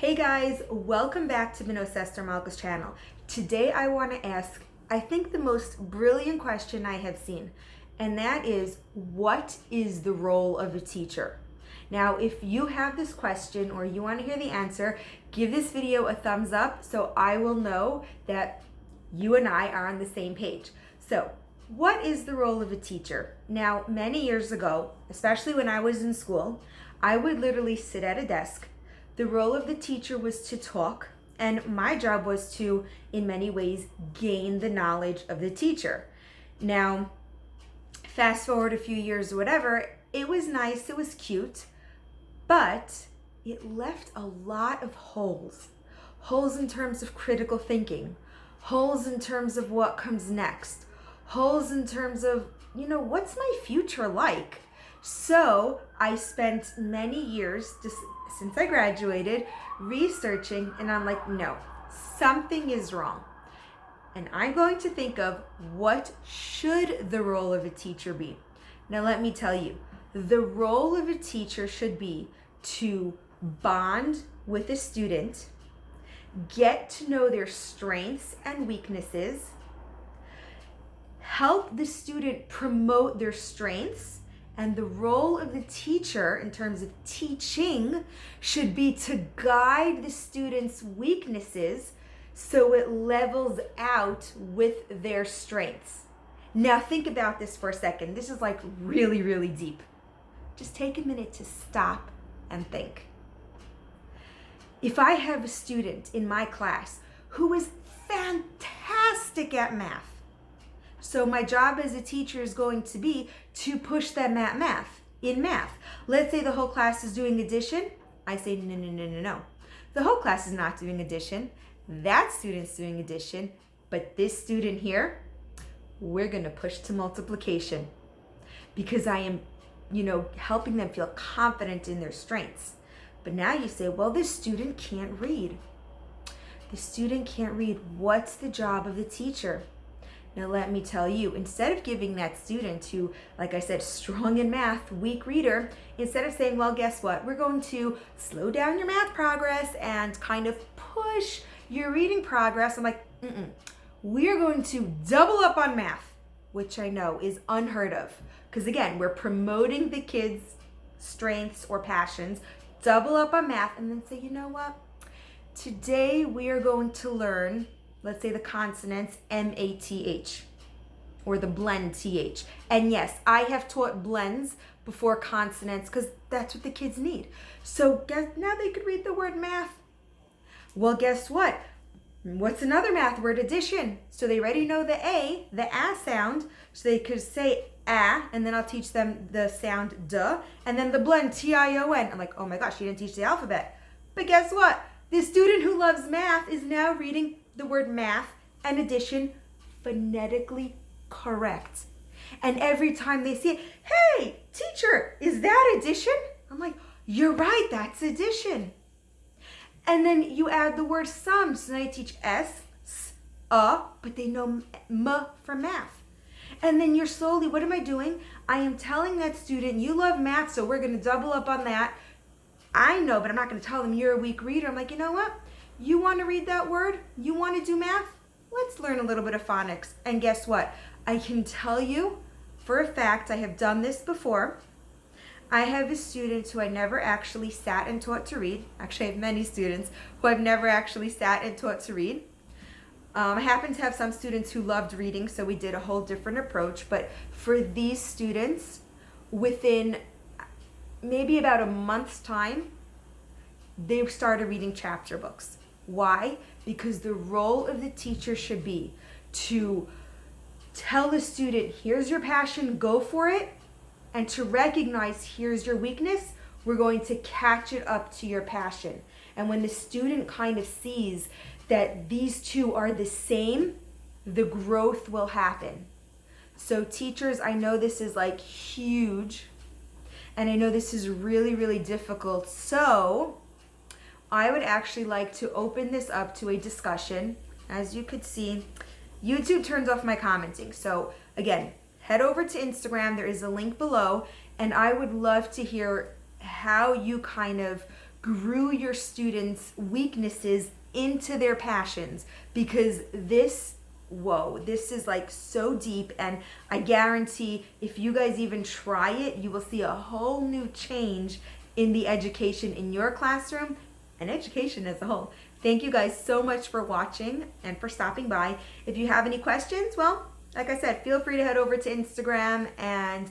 Hey guys, welcome back to Mino Sester Malka's channel. Today I want to ask, I think the most brilliant question I have seen, and that is, what is the role of a teacher? Now, if you have this question or you want to hear the answer, give this video a thumbs up so I will know that you and I are on the same page. So, what is the role of a teacher? Now, many years ago, especially when I was in school, I would literally sit at a desk. The role of the teacher was to talk, and my job was to, in many ways, gain the knowledge of the teacher. Now, fast forward a few years or whatever, it was nice, it was cute, but it left a lot of holes. Holes in terms of critical thinking, holes in terms of what comes next, holes in terms of, what's my future like? So I spent many years, just since I graduated, researching, and I'm like, no, something is wrong. And I'm going to think of what should the role of a teacher be. Now let me tell you, the role of a teacher should be to bond with a student, get to know their strengths and weaknesses, help the student promote their strengths, and the role of the teacher in terms of teaching should be to guide the student's weaknesses so it levels out with their strengths. Now think about this for a second. This is like really, really deep. Just take a minute to stop and think. If I have a student in my class who is fantastic at math, so my job as a teacher is going to be to push them at math. Let's say the whole class is doing addition. I say, no. The whole class is not doing addition. That student's doing addition. But this student here, we're going to push to multiplication because I am, helping them feel confident in their strengths. But now you say, well, this student can't read. The student can't read. What's the job of the teacher? Now let me tell you, instead of giving that student who, like I said, strong in math, weak reader, instead of saying, well, guess what? We're going to slow down your math progress and kind of push your reading progress. I'm like, we're going to double up on math, which I know is unheard of. Because again, we're promoting the kids' strengths or passions, double up on math, and then say, you know what? Today we are going to learn, let's say, the consonants M-A-T-H or the blend T-H. And yes, I have taught blends before consonants because that's what the kids need. So now they could read the word math. Well, guess what? What's another math word? Addition. So they already know the A sound, so they could say a, and then I'll teach them the sound duh, and then the blend T-I-O-N. I'm like, oh my gosh, you didn't teach the alphabet. But guess what? The student who loves math is now reading the word math and addition phonetically correct. And every time they see it, hey, teacher, is that addition? I'm like, you're right, that's addition. And then you add the word sum. So now you teach S, but they know M for math. And then you're slowly, what am I doing? I am telling that student, you love math, so we're going to double up on that. I know, but I'm not going to tell them you're a weak reader. I'm like, you know what? You want to read that word? You want to do math? Let's learn a little bit of phonics. And guess what? I can tell you for a fact, I have done this before. I have a student who I never actually sat and taught to read. Actually, I have many students who I've never actually sat and taught to read. I happen to have some students who loved reading, so we did a whole different approach. But for these students, within maybe about a month's time, they started reading chapter books. Why? Because the role of the teacher should be to tell the student, here's your passion, go for it, and to recognize, here's your weakness, we're going to catch it up to your passion. And when the student kind of sees that these two are the same, the growth will happen. So teachers, I know this is like huge, and I know this is really, really difficult. So I would actually like to open this up to a discussion. As you could see, YouTube turns off my commenting. So again, head over to Instagram. There is a link below, and I would love to hear how you kind of grew your students' weaknesses into their passions, because this is like so deep, and I guarantee if you guys even try it, you will see a whole new change in the education in your classroom and education as a whole. Thank you guys so much for watching and for stopping by. If you have any questions, well, like I said, feel free to head over to Instagram. And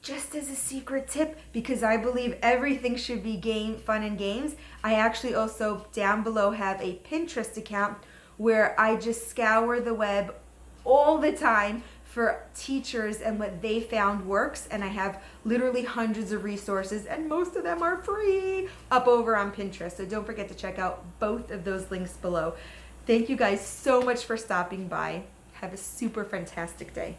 just as a secret tip, because I believe everything should be fun and games, I actually also down below have a Pinterest account where I just scour the web all the time for teachers and what they found works, and I have literally hundreds of resources, and most of them are free, up over on Pinterest. So don't forget to check out both of those links below. Thank you guys so much for stopping by. Have a super fantastic day.